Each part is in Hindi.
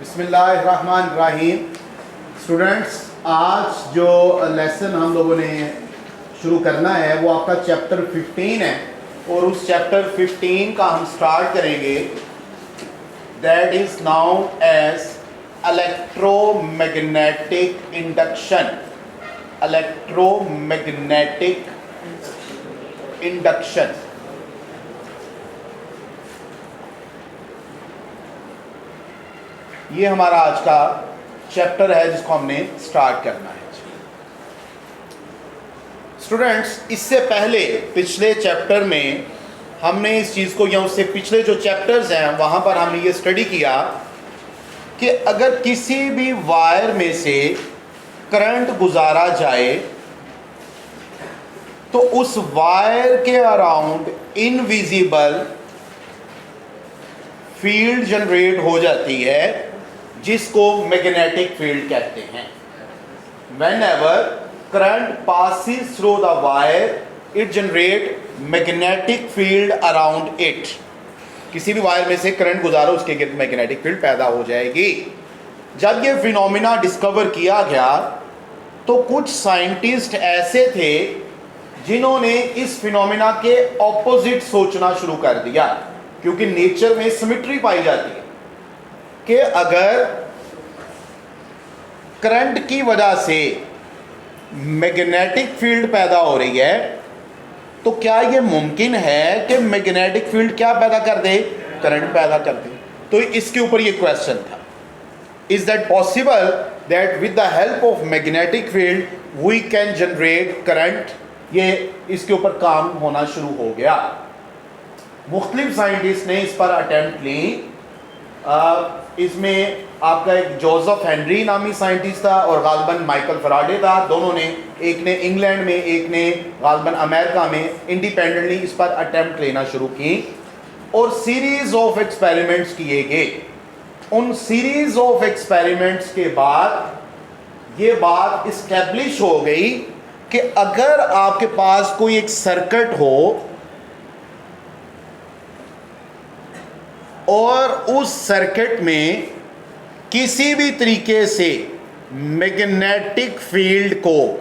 बिस्मिल्लाहिर्रहमानिर्रहीम। स्टूडेंट्स, आज जो लेसन हम लोगों ने शुरू करना है वो आपका चैप्टर 15 है और उस चैप्टर 15 का हम स्टार्ट करेंगे। That is known as electromagnetic induction. Electromagnetic induction. ये हमारा आज का चैप्टर है जिसको हमने स्टार्ट करना है। स्टूडेंट्स, इससे पहले पिछले चैप्टर में हमने इस चीज़ को या उससे पिछले जो चैप्टर्स हैं वहाँ पर हमने ये स्टडी किया कि अगर किसी भी वायर में से करंट गुजारा जाए तो उस वायर के अराउंड इनविजिबल फील्ड जनरेट हो जाती है जिसको मैग्नेटिक फील्ड कहते हैं। Whenever current passes through the wire, it generate magnetic field around it। किसी भी वायर में से करंट गुजारो उसके गिर्द मैग्नेटिक फील्ड पैदा हो जाएगी। जब ये फिनोमिना डिस्कवर किया गया तो कुछ साइंटिस्ट ऐसे थे जिन्होंने इस फिनोमिना के ऑपोजिट सोचना शुरू कर दिया, क्योंकि नेचर में सिमेट्री पाई जाती है कि अगर करंट की वजह से मैग्नेटिक फील्ड पैदा हो रही है तो क्या यह मुमकिन है कि मैग्नेटिक फील्ड क्या पैदा कर दे? करंट पैदा कर दे। तो इसके ऊपर यह क्वेश्चन था, is that possible that with the help of magnetic field we can generate current? ये इसके ऊपर काम होना शुरू हो गया। मुख्तलिफ साइंटिस्ट ने इस पर अटेम्प्ट ली। इसमें आपका एक जोसेफ हेनरी नामी साइंटिस्ट था और गालबन माइकल फराडे था। दोनों ने, एक ने इंग्लैंड में एक ने गालबन अमेरिका में, इंडिपेंडेंटली इस पर अटेम्प्ट लेना शुरू की और सीरीज ऑफ एक्सपेरिमेंट्स किए गए। उन सीरीज ऑफ एक्सपेरिमेंट्स के बाद ये बात इस्टेब्लिश हो गई कि अगर आपके पास कोई एक सर्किट हो और उस सर्किट में किसी भी तरीके से मैग्नेटिक फील्ड को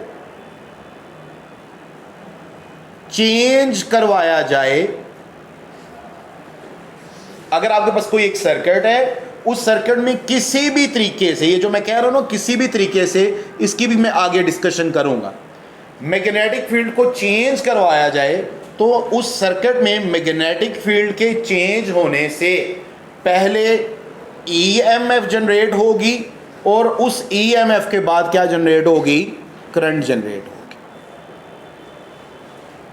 चेंज करवाया जाए, अगर आपके पास कोई एक सर्किट है, उस सर्किट में किसी भी तरीके से, ये जो मैं कह रहा हूं ना, किसी भी तरीके से, इसकी भी मैं आगे डिस्कशन करूंगा, मैग्नेटिक फील्ड को चेंज करवाया जाए तो उस सर्किट में मैग्नेटिक फील्ड के चेंज होने से पहले ईएमएफ जनरेट होगी और उस ईएमएफ के बाद क्या जनरेट होगी? करंट जनरेट होगी।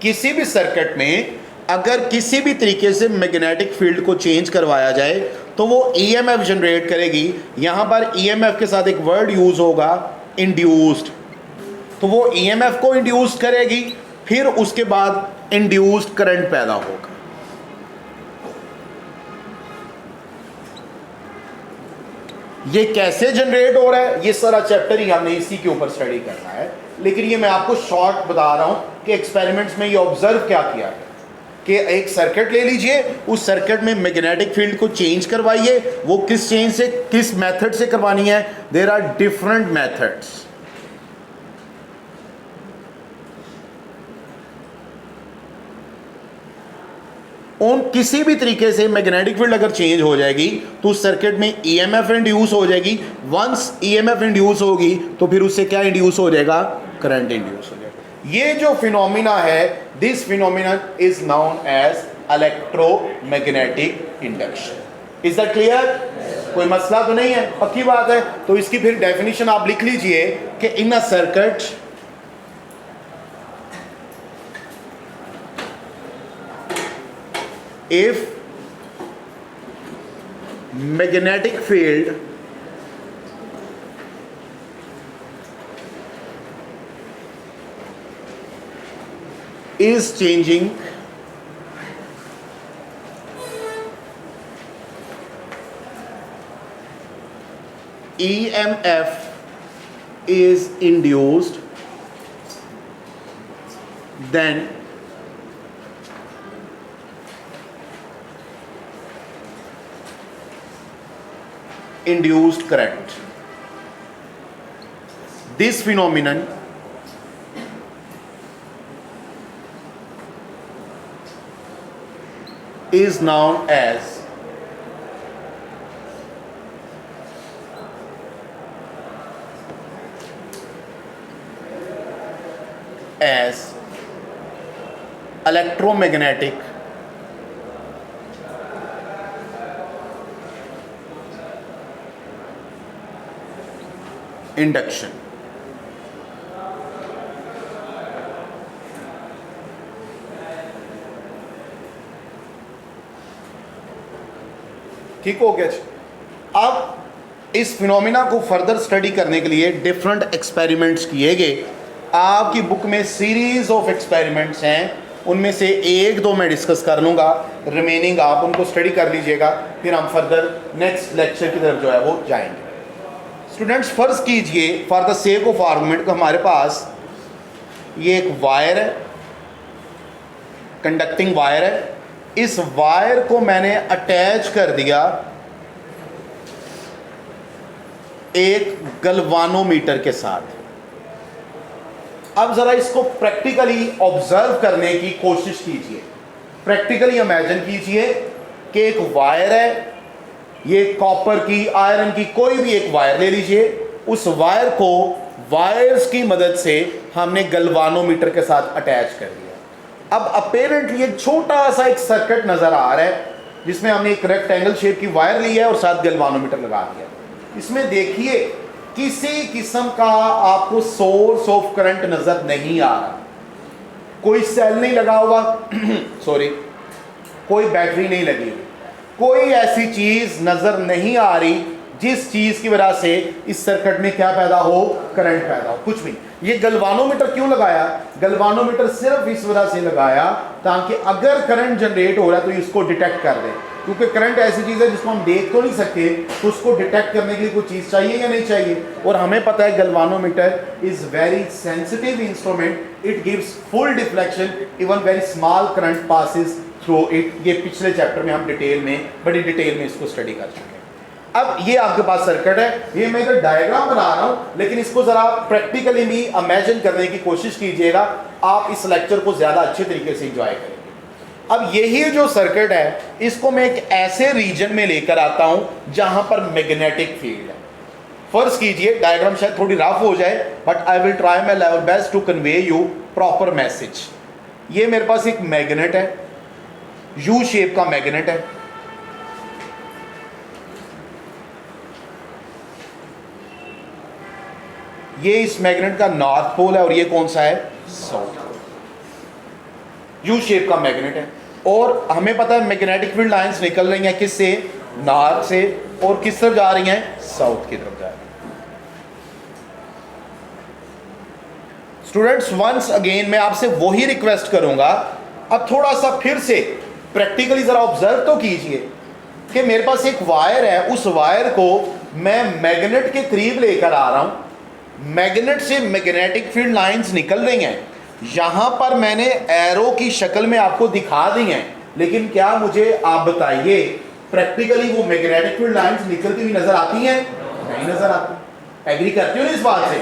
किसी भी सर्किट में अगर किसी भी तरीके से मैग्नेटिक फील्ड को चेंज करवाया जाए तो वो ईएमएफ जनरेट करेगी। यहां पर ईएमएफ के साथ एक वर्ड यूज होगा, इंड्यूस्ड। तो वो ईएमएफ को इंड्यूस करेगी, फिर उसके बाद इंड्यूस्ड करंट पैदा होगा। ये कैसे जनरेट हो रहा है, ये सारा चैप्टर ही हमने इसी के ऊपर स्टडी करना है। लेकिन ये मैं आपको शॉर्ट बता रहा हूं कि एक्सपेरिमेंट्स में ये ऑब्जर्व क्या किया गया कि एक सर्किट ले लीजिए, उस सर्किट में मैग्नेटिक फील्ड को चेंज करवाइए। वो किस चेंज से, किस मेथड से करवानी है? There are different methods. उन किसी भी तरीके से मैग्नेटिक फील्ड अगर चेंज हो जाएगी तो उस सर्किट में ईएमएफ इंड्यूस हो जाएगी। वंस ईएमएफ इंड्यूस होगी तो फिर उससे क्या इंड्यूस हो जाएगा? करंट इंड्यूस हो जाएगा। ये जो फिनोमिना है, this phenomena is known as electromagnetic induction. Is that clear? कोई मसला तो नहीं है? पक्की बात है। तो इसकी फिर डेफिनेशन आप लिख लीजिए कि in a circuit if magnetic field is changing, EMF is induced, then induced current. This phenomenon is known as electromagnetic induction. ठीक हो गया जी। अब इस फिनोमिना को फर्दर स्टडी करने के लिए डिफरेंट एक्सपेरिमेंट्स किए गए। आपकी बुक में सीरीज ऑफ एक्सपेरिमेंट्स हैं, उनमें से एक दो मैं डिस्कस कर लूँगा, रिमेनिंग आप उनको स्टडी कर लीजिएगा, फिर हम फर्दर नेक्स्ट लेक्चर की तरफ जो है वो जाएंगे। स्टूडेंट्स, फर्ज कीजिए for the sake of argument को हमारे पास ये एक वायर है, कंडक्टिंग वायर है। इस वायर को मैंने अटैच कर दिया एक गलवानोमीटर के साथ। अब ज़रा इसको प्रैक्टिकली ऑब्जर्व करने की कोशिश कीजिए। प्रैक्टिकली इमेजिन कीजिए कि एक वायर है, ये कॉपर की, आयरन की, कोई भी एक वायर ले लीजिए। उस वायर को वायर्स की मदद से हमने गलवानोमीटर के साथ अटैच कर दिया। अब अपेरेंटली एक छोटा सा एक सर्किट नज़र आ रहा है जिसमें हमने एक रेक्टेंगल शेप की वायर ली है और साथ गलवानोमीटर लगा दिया। इसमें देखिए किसी किस्म का आपको सोर्स ऑफ करंट नजर नहीं आ रहा, कोई सेल नहीं लगा हुआ सॉरी, कोई बैटरी नहीं लगी हुई, कोई ऐसी चीज नजर नहीं आ रही जिस चीज की वजह से इस सर्किट में क्या पैदा हो, करंट पैदा हो, कुछ भी। ये गलवानोमीटर क्यों लगाया? गलवानोमीटर सिर्फ इस वजह से लगाया ताकि अगर करंट जनरेट हो रहा है तो इसको डिटेक्ट कर दे, क्योंकि करंट ऐसी चीज़ है जिसको हम देख तो नहीं सकते, तो उसको डिटेक्ट करने के लिए कोई चीज़ चाहिए या नहीं चाहिए। और हमें पता है galvanometer is very sensitive instrument, it gives full deflection, even very small current passes through it. ये पिछले चैप्टर में हम डिटेल में, बड़ी डिटेल में इसको स्टडी कर चुके हैं। अब ये आपके पास सर्किट है, ये मैं इधर डायग्राम बना रहा हूं, लेकिन इसको जरा प्रैक्टिकली भी इमेजिन करने की कोशिश कीजिएगा, आप इस लेक्चर को ज्यादा अच्छे तरीके से एंजॉय करेंगे। अब यही जो सर्किट है इसको मैं एक ऐसे रीजन में लेकर आता हूं जहां पर मैग्नेटिक फील्ड है। फर्ज कीजिए, डायग्राम शायद थोड़ी रफ हो जाए but I will try my level best to convey you proper message. ये मेरे पास एक मैग्नेट है, यू शेप का मैग्नेट है। ये इस मैग्नेट का नॉर्थ पोल है और ये कौन सा है, साउथ पोल। यू शेप का मैग्नेट है और हमें पता है मैग्नेटिक फील्ड लाइंस निकल रही हैं किस से, नॉर्थ से, और किस तरफ जा रही हैं, साउथ की तरफ जा रही हैं। स्टूडेंट्स, वंस अगेन मैं आपसे वही रिक्वेस्ट करूंगा, अब थोड़ा सा फिर से प्रैक्टिकली जरा ऑब्जर्व तो कीजिए कि मेरे पास एक वायर है, उस वायर को मैं मैग्नेट के करीब लेकर आ रहा हूं, मैग्नेट से मैग्नेटिक फील्ड लाइंस निकल रही हैं, यहां पर मैंने एरो की शक्ल में आपको दिखा दी हैं, लेकिन क्या मुझे आप बताइए प्रैक्टिकली वो मैग्नेटिक फील्ड लाइंस निकलती हुई नजर आती हैं? नहीं नजर आती। एग्री करते हो ना इस बात से?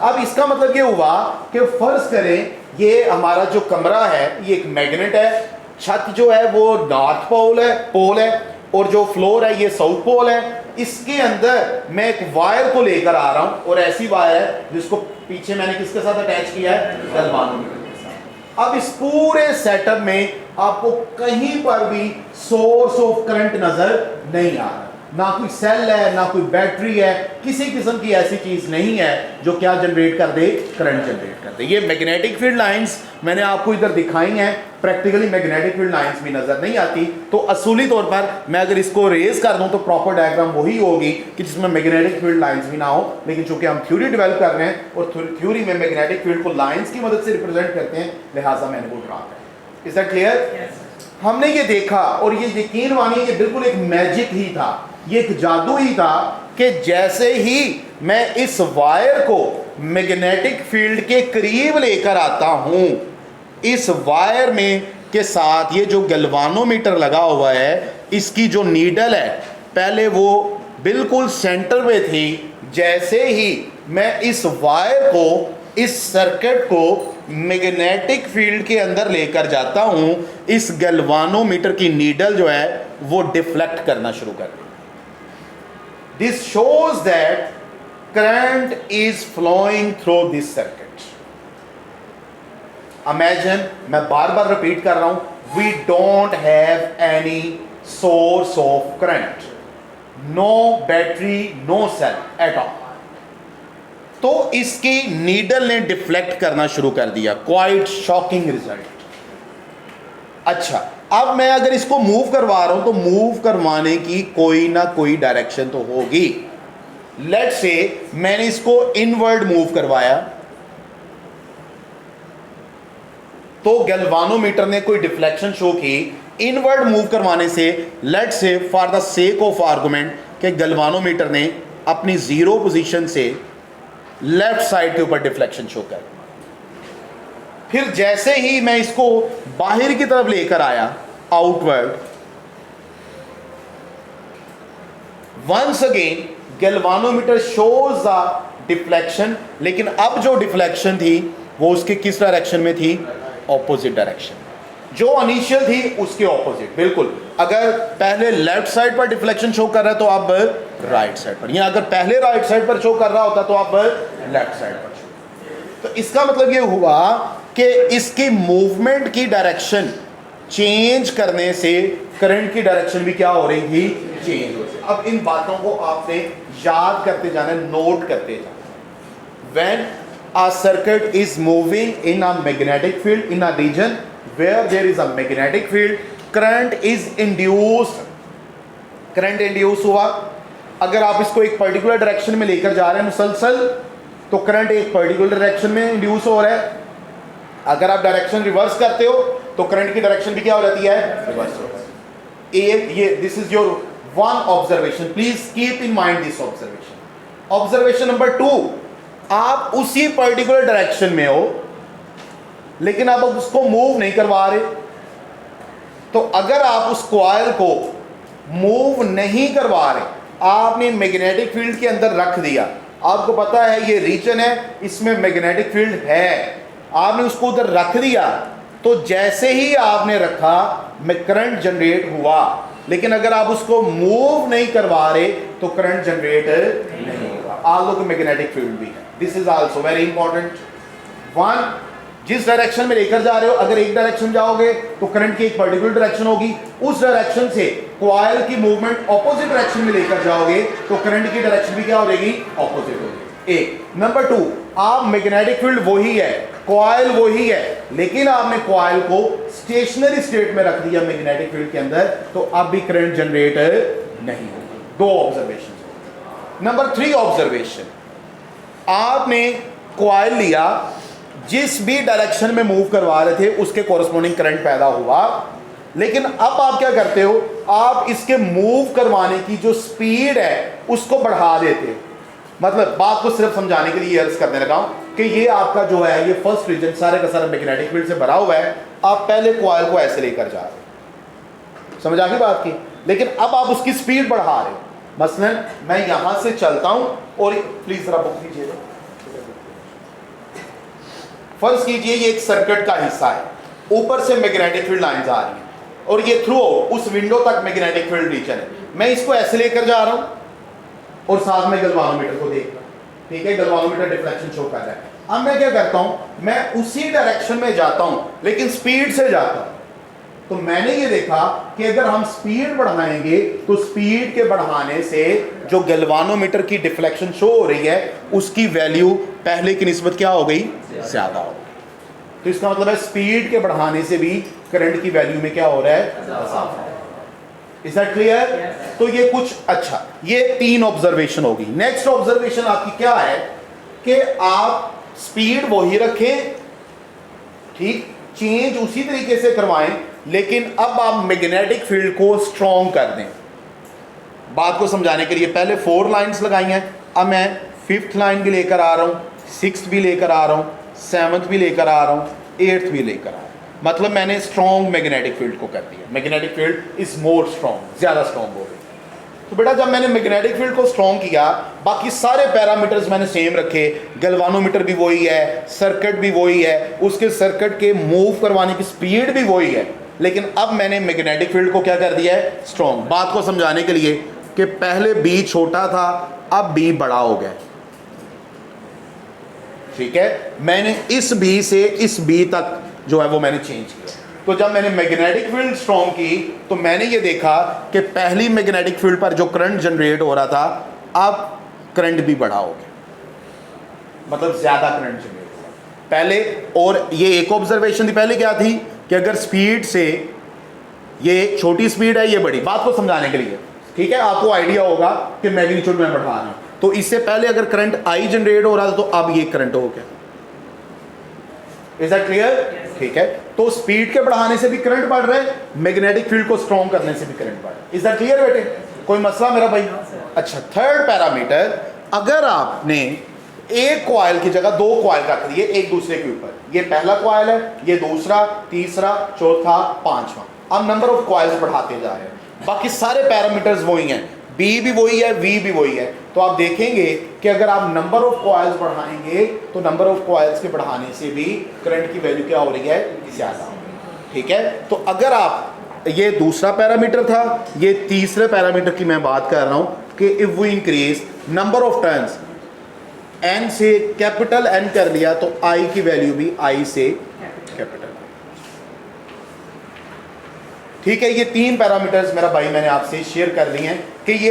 अब इसका मतलब ये हुआ कि फर्ज करें ये हमारा जो कमरा है ये एक मैग्नेट है, छत जो है वो नॉर्थ पोल है और जो फ्लोर है ये साउथ पोल है। इसके अंदर मैं एक वायर को लेकर आ रहा हूं और ऐसी वायर है जिसको पीछे मैंने किसके साथ अटैच किया है, गलवानोमीटर के साथ। अब इस पूरे सेटअप में आपको कहीं पर भी सोर्स ऑफ करंट नजर नहीं आ रहा, ना कोई सेल है, ना कोई बैटरी है, किसी किस्म की ऐसी चीज नहीं है जो क्या जनरेट कर दे, करंट जनरेट कर दे। ये मैग्नेटिक फील्ड लाइंस मैंने आपको इधर दिखाई हैं, प्रैक्टिकली मैग्नेटिक फील्ड लाइंस भी नजर नहीं आती। तो असूली तौर पर मैं अगर इसको रेज कर दूं तो प्रॉपर डायग्राम वही होगी कि जिसमें मैग्नेटिक फील्ड लाइंस भी ना हो, लेकिन चूंकि हम थ्योरी डेवलप कर रहे हैं और थ्योरी में मैग्नेटिक फील्ड को लाइंस की मदद से रिप्रेजेंट करते हैं, लिहाजा मैंने वो ड्रा किया। Is that clear? हमने ये देखा और ये यकीन मानिए ये बिल्कुल एक मैजिक ही था, ये एक जादू ही था कि जैसे ही मैं इस वायर को मैग्नेटिक फील्ड के करीब लेकर आता हूं, इस वायर में के साथ ये जो गलवानोमीटर लगा हुआ है इसकी जो नीडल है पहले वो बिल्कुल सेंटर में थी। जैसे ही मैं इस वायर को, इस सर्किट को मैग्नेटिक फील्ड के अंदर लेकर जाता हूं, इस गैल्वानोमीटर की नीडल जो है वो डिफ्लेक्ट करना शुरू कर दी। This shows that current is flowing through this circuit. Imagine, मैं बार बार रिपीट कर रहा हूं, we don't have any source of current, no battery, no cell at all. तो इसकी नीडल ने डिफ्लेक्ट करना शुरू कर दिया। Quite shocking result. अच्छा, अब मैं अगर इसको मूव करवा रहा हूं तो मूव करवाने की कोई ना कोई डायरेक्शन तो होगी। लेट्स से मैंने इसको इनवर्ड मूव करवाया तो गैल्वानोमीटर ने कोई डिफ्लेक्शन शो की। इनवर्ड मूव करवाने से, let's say for the sake of argument, कि गैल्वानोमीटर ने अपनी जीरो पोजीशन से लेफ्ट साइड के ऊपर डिफ्लेक्शन शो कर। फिर जैसे ही मैं इसको बाहर की तरफ लेकर आया, outward, once again galvanometer shows the deflection, लेकिन अब जो डिफ्लेक्शन थी वो उसके किस डायरेक्शन में थी? Opposite direction. जो इनिशियल थी उसके ऑपोजिट, बिल्कुल। अगर पहले लेफ्ट साइड पर डिफ्लेक्शन शो कर रहा है तो अब राइट साइड पर, या अगर पहले राइट साइड पर शो कर रहा होता तो अब लेफ्ट साइड पर शो। तो इसका मतलब ये हुआ कि इसकी मूवमेंट की डायरेक्शन चेंज करने से करंट की डायरेक्शन भी क्या हो रही थी? चेंज हो रही। अब इन बातों को आपने याद करते जाना, नोट करते जाना। When a circuit is moving in a magnetic field in a region where there is a magnetic field, current is induced। Current induce हुआ। अगर आप इसको एक पर्टिकुलर डायरेक्शन में लेकर जा रहे हैं मुसलसल, तो करंट एक पर्टिकुलर डायरेक्शन में इंड्यूस हो रहा है। अगर आप डायरेक्शन रिवर्स करते हो तो करंट की डायरेक्शन भी क्या हो जाती है? रिवर्स हो जाती है। ये this is your one observation, please keep in mind this observation. Observation number 2, आप उसी पर्टिकुलर डायरेक्शन में हो लेकिन आप उसको मूव नहीं करवा रहे। तो अगर आप उस कॉइल को मूव नहीं करवा रहे, आपने मैग्नेटिक फील्ड के अंदर रख दिया, आपको पता है ये रीजन है, इसमें मैग्नेटिक फील्ड है, आपने उसको उधर रख दिया, तो जैसे ही आपने रखा में करंट जनरेट हुआ। लेकिन अगर आप उसको मूव नहीं करवा रहे तो करंट जनरेट नहीं होगा। आल्सो मैग्नेटिक फील्ड भी है। This is also very important. One, जिस डायरेक्शन में लेकर जा रहे हो, अगर एक डायरेक्शन जाओगे तो करंट की एक पर्टिकुलर डायरेक्शन होगी, उस डायरेक्शन से कॉइल की मूवमेंट ऑपोजिट डायरेक्शन में लेकर जाओगे तो करंट की डायरेक्शन भी क्या हो जाएगी? ऑपोजिट होगी। एक। नंबर 2, आप मैग्नेटिक फील्ड वही है, कॉइल वही है, लेकिन आपने कॉइल को स्टेशनरी स्टेट में रख दिया मैग्नेटिक फील्ड के अंदर, तो अब भी करंट जनरेट नहीं होगा। 2 ऑब्जर्वेशन। नंबर 3 ऑब्जर्वेशन, आपने कॉइल लिया, जिस भी डायरेक्शन में मूव करवा रहे थे उसके कॉरस्पॉन्डिंग करंट पैदा हुआ, लेकिन अब आप क्या करते हो? आप इसके मूव करवाने की जो स्पीड है उसको बढ़ा देते हो। मतलब बात को सिर्फ समझाने के लिए अर्ज करने लगा हूं कि ये आपका जो है, ये फर्स्ट रीजन सारे का सारा मैग्नेटिक फील्ड से भरा हुआ है। आप पहले कॉइल को ऐसे लेकर जा रहे हो, समझ आ गई बात की, लेकिन अब आप उसकी स्पीड बढ़ा रहे हो। मसलन मैं यहां से चलता हूं और प्लीज जरा बुक कीजिएगा। फर्ज कीजिए ये एक सर्किट का हिस्सा है, ऊपर से मैग्नेटिक फील्ड लाइंस आ रही हैं और ये थ्रू उस विंडो तक मैग्नेटिक फील्ड रीजन है। मैं इसको ऐसे लेकर जा रहा हूं और साथ में गैल्वानोमीटर को देख रहा हूं, ठीक है, गैल्वानोमीटर डिफ्लेक्शन शो कर रहा है। अब मैं क्या करता हूं? मैं उसी डायरेक्शन में जाता हूं लेकिन स्पीड से जाता हूं। तो मैंने ये देखा कि अगर हम स्पीड बढ़ाएंगे तो स्पीड के बढ़ाने से जो गैल्वानोमीटर की डिफ्लेक्शन शो हो रही है उसकी वैल्यू पहले की निस्बत क्या हो गई? ज्यादा हो गई। तो इसका मतलब है स्पीड के बढ़ाने से भी करंट की वैल्यू में क्या हो रहा है? Is that clear? तो ये कुछ अच्छा, ये 3 ऑब्जर्वेशन होगी। नेक्स्ट ऑब्जर्वेशन आपकी क्या है कि आप स्पीड वही रखें, ठीक, चेंज उसी तरीके से करवाएं, लेकिन अब आप मैग्नेटिक फील्ड को स्ट्रॉन्ग कर दें। बात को समझाने के लिए पहले 4 लाइंस लगाई हैं, अब मैं 5th लाइन भी लेकर आ रहा हूं, 6th भी लेकर आ रहा हूं, 7th भी लेकर आ रहा हूं, 8th भी लेकर आ रहा हूं। मतलब मैंने स्ट्रॉन्ग मैग्नेटिक फील्ड को कर दिया। Magnetic field is more strong, ज्यादा स्ट्रॉन्ग हो रही। तो बेटा जब मैंने मैग्नेटिक फील्ड को स्ट्रॉन्ग किया, बाकी सारे पैरामीटर्स मैंने सेम रखे, गैल्वानोमीटर भी वही है, सर्किट भी वही है, उसके सर्किट के मूव करवाने की स्पीड भी वही है, लेकिन अब मैंने मैग्नेटिक फील्ड को क्या कर दिया है, स्ट्रॉन्ग। बात को समझाने के लिए कि पहले बी छोटा था, अब बी बड़ा हो गया, ठीक है। मैंने इस बी से इस बी तक जो है वो मैंने चेंज किया। तो जब मैंने मैग्नेटिक फील्ड स्ट्रॉन्ग की तो मैंने ये देखा कि पहली मैग्नेटिक फील्ड पर जो करंट जनरेट हो रहा था, अब करंट भी बड़ा हो गया, मतलब ज्यादा करंट जनरेट हो रहा पहले। और ये एक ऑब्जर्वेशन थी, पहले क्या थी कि अगर स्पीड से, ये छोटी स्पीड है, ये बड़ी, बात को समझाने के लिए, ठीक है, आपको आइडिया होगा कि मैग्नीट्यूड में बढ़ा रहा हूं। तो इससे पहले अगर करंट आई जनरेट हो रहा था, तो अब ये करंट हो गया। Is that clear? ठीक है, तो स्पीड के बढ़ाने से भी करंट बढ़ रहा है, मैग्नेटिक फील्ड को स्ट्रॉन्ग करने से भी करंट बढ़ रहा है। इज दैट क्लियर बेटे? कोई मसला मेरा भाई? अच्छा, थर्ड पैरामीटर, अगर आपने एक कॉइल की जगह दो कॉइल रख दिए एक दूसरे के ऊपर, ये पहला कॉइल है, ये दूसरा, तीसरा, चौथा, पांचवा, अब नंबर ऑफ कॉइल्स बढ़ाते जा रहे हैं, बाकी सारे पैरामीटर्स वही हैं, बी भी वही है, वी भी वही है। तो आप देखेंगे कि अगर आप नंबर ऑफ कॉइल्स बढ़ाएंगे तो नंबर ऑफ कॉइल्स के बढ़ाने से भी करंट की वैल्यू क्या हो रही है, ज्यादा हो रही है, ठीक है। तो अगर आप, ये दूसरा पैरामीटर था, ये तीसरे पैरामीटर की मैं बात कर रहा हूं कि if we increase number of turns, N से कैपिटल एन कर लिया तो आई की वैल्यू भी आई से कैपिटल, ठीक है। ये तीन पैरामीटर्स मेरा भाई मैंने आपसे शेयर कर लिए हैं कि ये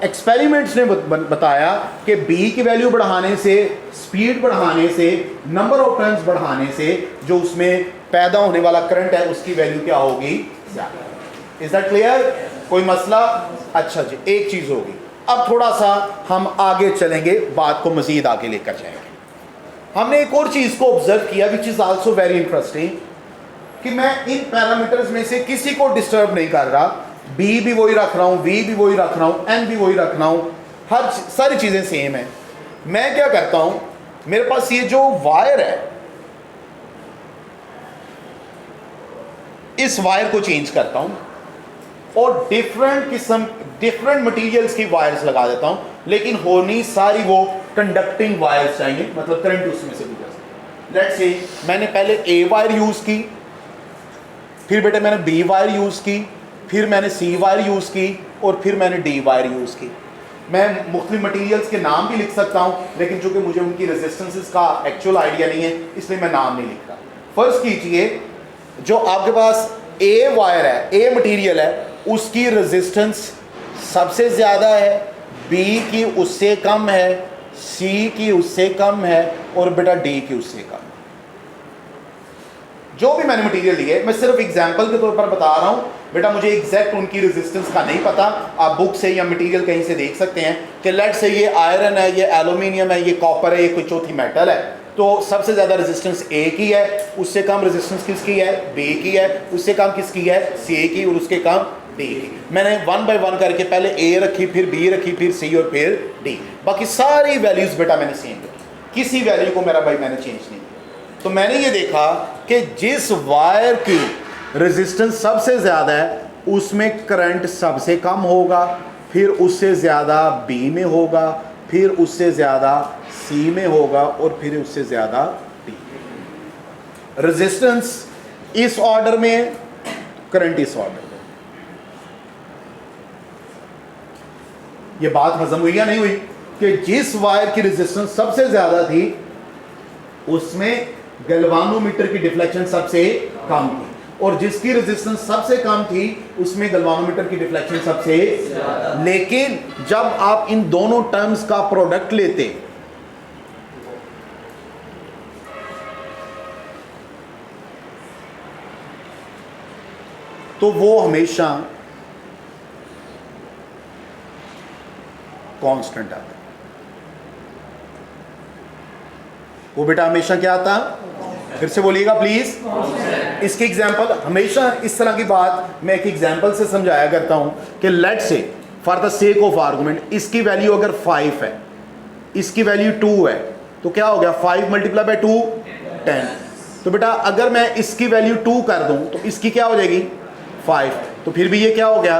एक्सपेरिमेंट्स ने बताया कि बी की वैल्यू बढ़ाने से, स्पीड बढ़ाने से, नंबर ऑफ टर्न्स बढ़ाने से जो उसमें पैदा होने वाला करंट है उसकी वैल्यू क्या होगी, ज्यादा। Is that clear? कोई मसला? अच्छा जी, एक चीज होगी। अब थोड़ा सा हम आगे चलेंगे, बात को मजीद आगे लेकर जाएंगे। हमने एक और चीज को ऑब्जर्व किया which is also very interesting, कि मैं इन पैरामीटर्स में से किसी को डिस्टर्ब नहीं कर रहा, बी भी वही रख रहा हूं, वी भी वही रख रहा हूं, एन भी वही रख रहा हूं, हर सारी चीजें सेम है। मैं क्या करता हूं, मेरे पास ये जो वायर है, इस वायर को चेंज करता हूं और डिफरेंट किस्म, डिफरेंट मटेरियल्स की वायर्स लगा देता हूं, लेकिन होनी सारी वो कंडक्टिंग वायर्स चाहिए, मतलब करंट उसमें से गुजर सके। लेट्स से मैंने पहले ए वायर यूज की, फिर बेटे मैंने बी वायर यूज़ की, फिर मैंने सी वायर यूज़ की, और फिर मैंने डी वायर यूज़ की। मैं मुख्तलिफ मटेरियल्स के नाम भी लिख सकता हूँ, लेकिन चूंकि मुझे उनकी रेजिस्टेंसेस का एक्चुअल आइडिया नहीं है, इसलिए मैं नाम नहीं लिख रहा। फर्स्ट कीजिए, जो आपके पास ए वायर है, ए मटेरियल है, उसकी रेजिस्टेंस सबसे ज़्यादा है, बी की उससे कम है, सी की उससे कम है, और बेटा डी की उससे कम है। जो भी मैंने मटेरियल लिए, मैं सिर्फ एग्जांपल के तौर पर बता रहा हूं, बेटा मुझे एग्जैक्ट उनकी रेजिस्टेंस का नहीं पता, आप बुक से या मटेरियल कहीं से देख सकते हैं कि लेट से ये आयरन है, ये एल्यूमिनियम है, ये कॉपर है, ये कोई चौथी मेटल है, तो सबसे ज़्यादा रेजिस्टेंस ए की है, उससे कम रेजिस्टेंस किसकी है, बी की है, उससे कम किसकी है, सी की, और उसके कम डी की। मैंने वन बाय वन करके पहले ए रखी, फिर बी रखी, फिर सी और फिर डी, बाकी सारी वैल्यूज़ बेटा मैंने सेम रखी, किसी वैल्यू को मेरा भाई मैंने चेंज नहीं किया। तो मैंने ये देखा कि जिस वायर की रेजिस्टेंस सबसे ज़्यादा है उसमें करंट सबसे कम होगा, फिर उससे ज़्यादा बी में होगा, फिर उससे ज़्यादा सी में होगा, और फिर उससे ज़्यादा डी में। रेजिस्टेंस इस ऑर्डर में, करंट इस ऑर्डर में। ये बात हजम हुई या नहीं हुई कि जिस वायर की रेजिस्टेंस सबसे ज़्यादा थी उसमें गैल्वानोमीटर की डिफ्लेक्शन सबसे कम थी, और जिसकी रेजिस्टेंस सबसे कम थी उसमें गैल्वानोमीटर की डिफ्लेक्शन सबसे ज्यादा। लेकिन जब आप इन दोनों टर्म्स का प्रोडक्ट लेते तो वो हमेशा कांस्टेंट आता, वो बेटा हमेशा क्या आता, फिर से बोलिएगा प्लीज। इसकी एग्जांपल, हमेशा इस तरह की बात मैं एक एग्जांपल से समझाया करता हूं कि लेट से for the sake of argument इसकी वैल्यू अगर 5 है, इसकी वैल्यू 2 है, तो क्या हो गया, 5 मल्टीप्लाई बाय 2 10। तो बेटा अगर मैं इसकी वैल्यू 2 कर दूं तो इसकी क्या हो जाएगी 5, तो फिर भी ये क्या हो गया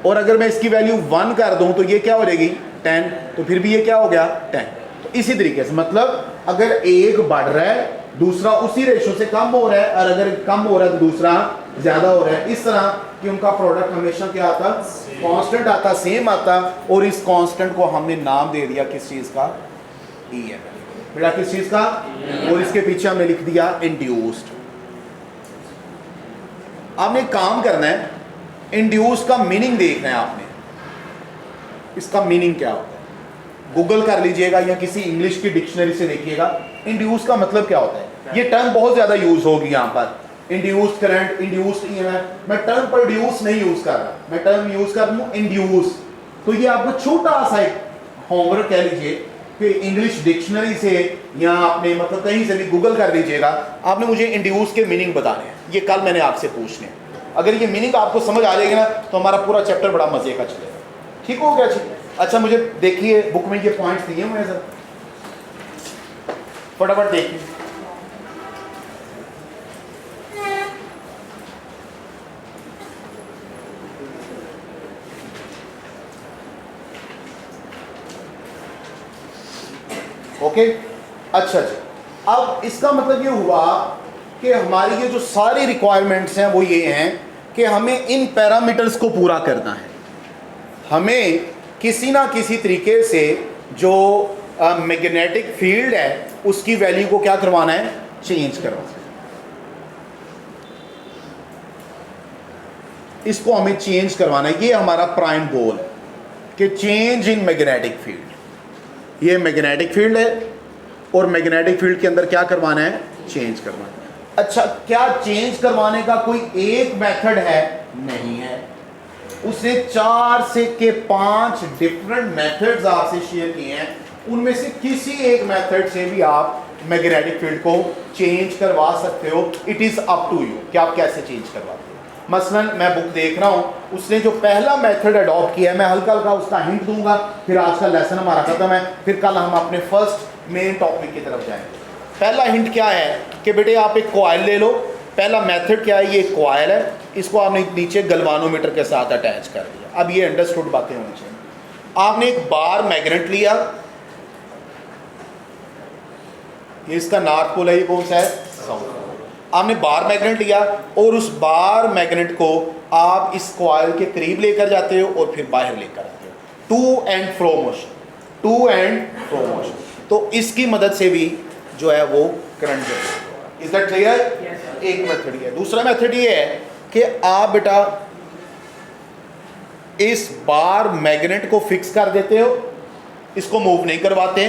और अगर मैं इसकी वैल्यू 1 कर दूं तो ये क्या हो जाएगी 10, तो फिर भी ये क्या हो गया 10। तो इसी तरीके से मतलब अगर एक बढ़ रहा है दूसरा उसी रेशो से कम हो रहा है, और अगर कम हो रहा है तो दूसरा ज्यादा हो रहा है, इस तरह कि उनका प्रोडक्ट हमेशा क्या आता, कांस्टेंट आता, सेम आता, और इस कांस्टेंट को हमने नाम दे दिया किस चीज का, EMF। बेटा किस चीज का, और इसके पीछे हमने लिख दिया इंड्यूस्ड। आपने काम करना है, इंड्यूस का मीनिंग देखना है आपने, इसका मीनिंग क्या होता है, गूगल कर लीजिएगा या किसी इंग्लिश की डिक्शनरी से देखिएगा इंड्यूस का मतलब क्या होता है। ये टर्म बहुत ज्यादा यूज होगी यहाँ पर, इंड्यूस्ड करंट, इंड्यूस्ड EMF। मैं टर्म प्रोड्यूस नहीं यूज कर रहा, मैं टर्म यूज कर रहा हूँ इंड्यूस। तो ये आपको छोटा सा एक होमवर्क कह लीजिए कि इंग्लिश डिक्शनरी से या आपने मतलब कहीं से भी गूगल कर लीजिएगा, आपने मुझे इंड्यूस के मीनिंग बताने हैं, ये कल मैंने आपसे पूछने हैं। अगर ये मीनिंग आपको समझ आ जाएगी ना तो हमारा पूरा चैप्टर बड़ा मजे का चलेगा। ठीक हो गया जी। अच्छा मुझे देखिए बुक में ये पॉइंट्स दिए हुए हैं सर, फटाफट देखिए। ओके अच्छा जी, अब इसका मतलब ये हुआ कि हमारी ये जो सारी रिक्वायरमेंट्स हैं वो ये हैं कि हमें इन पैरामीटर्स को पूरा करना है। हमें किसी ना किसी तरीके से जो मैग्नेटिक फील्ड है उसकी वैल्यू को क्या करवाना है, चेंज करवाना है। इसको हमें चेंज करवाना है, ये हमारा प्राइम गोल है कि चेंज इन मैग्नेटिक फील्ड। ये मैग्नेटिक फील्ड है और मैग्नेटिक फील्ड के अंदर क्या करवाना है, चेंज करवाना है। अच्छा क्या चेंज करवाने का कोई एक मेथड है, नहीं है। उसने 4 से 5 डिफरेंट मेथड्स आपसे शेयर किए हैं, उनमें से किसी एक मेथड से भी आप मैग्नेटिक फील्ड को चेंज करवा सकते हो। It is up to you कि आप कैसे चेंज करवाते हो। मसलन मैं बुक देख रहा हूं, उसने जो पहला मेथड अडॉप्ट किया है, मैं हल्का हल्का उसका हिंट दूंगा, फिर आज का लेसन हमारा खत्म है, फिर कल हम अपने फर्स्ट मेन टॉपिक की तरफ जाएंगे। पहला हिंट क्या है कि बेटे आप एक कॉइल ले लो। पहला मेथड क्या है, ये कॉइल है, इसको आपने नीचे गलवानोमीटर के साथ अटैच कर दिया। अब ये अंडरस्टूड बातें होनी चाहिए। आपने एक बार मैग्नेट लिया, इसका नॉर्थ पोल है, ये कौन सा है, साउथ। आपने बार मैग्नेट लिया और उस बार मैग्नेट को आप इस कॉइल के करीब लेकर जाते हो और फिर बाहर लेकर आते हो, to and fro motion, to and fro motion. तो इसकी मदद से भी जो है वो करंट जनरेट होगा। Is that clear? एक मेथड ये है। दूसरा मेथड ये है कि आप बेटा इस बार मैग्नेट को फिक्स कर देते हो, इसको मूव नहीं करवाते,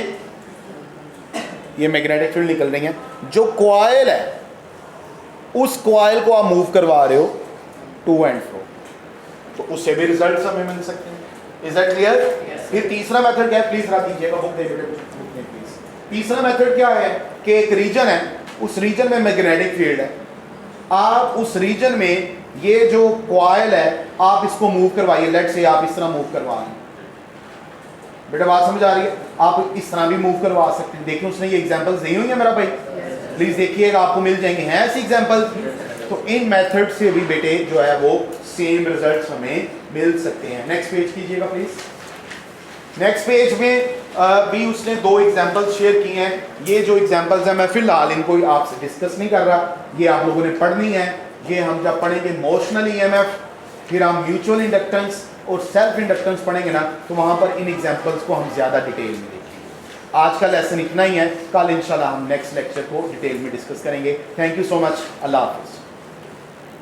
ये मैग्नेटिक फील्ड निकल रही है। जो कॉइल है उस कॉइल को आप मूव करवा रहे हो टू एंड फ्रो, तो उससे भी रिजल्ट्स हमें मिल सकते हैं। Is that clear? फिर तीसरा मेथड क्या है, प्लीज रख दीजिएगा बुक दे प्लीज। तीसरा मेथड क्या है कि एक रीजन है, उस रीजन में मैग्नेटिक फील्ड है, आप उस रीजन में ये जो कॉइल है आप इसको मूव करवाइए। लेट से आप इस तरह मूव करवा रहे हैं, बेटा बात समझ आ रही है? आप इस तरह भी मूव करवा सकते हैं। देखिए उसने ये एग्जांपल्स दी हुई है मेरा भाई, प्लीज देखिएगा, आपको मिल जाएंगे, हैं ऐसी एग्जांपल। तो इन मेथड से भी बेटे जो है वो सेम रिजल्ट्स हमें मिल सकते हैं। नेक्स्ट पेज कीजिएगा प्लीज। नेक्स्ट पेज में भी उसने 2 एग्जांपल्स शेयर किए हैं। ये जो एग्जांपल्स हैं मैं फिलहाल इनको आपसे डिस्कस नहीं कर रहा, ये आप लोगों ने पढ़नी है। ये हम जब पढ़ेंगे मोशनल EMF, फिर हम म्यूचुअल इंडक्टेंस और सेल्फ इंडक्टेंस पढ़ेंगे ना, तो वहाँ पर इन एग्जांपल्स को हम ज़्यादा डिटेल में देखेंगे। आज का लेसन इतना ही है, कल इंशाल्लाह हम नेक्स्ट लेक्चर को डिटेल में डिस्कस करेंगे। थैंक यू सो मच, अल्लाह हाफिज़।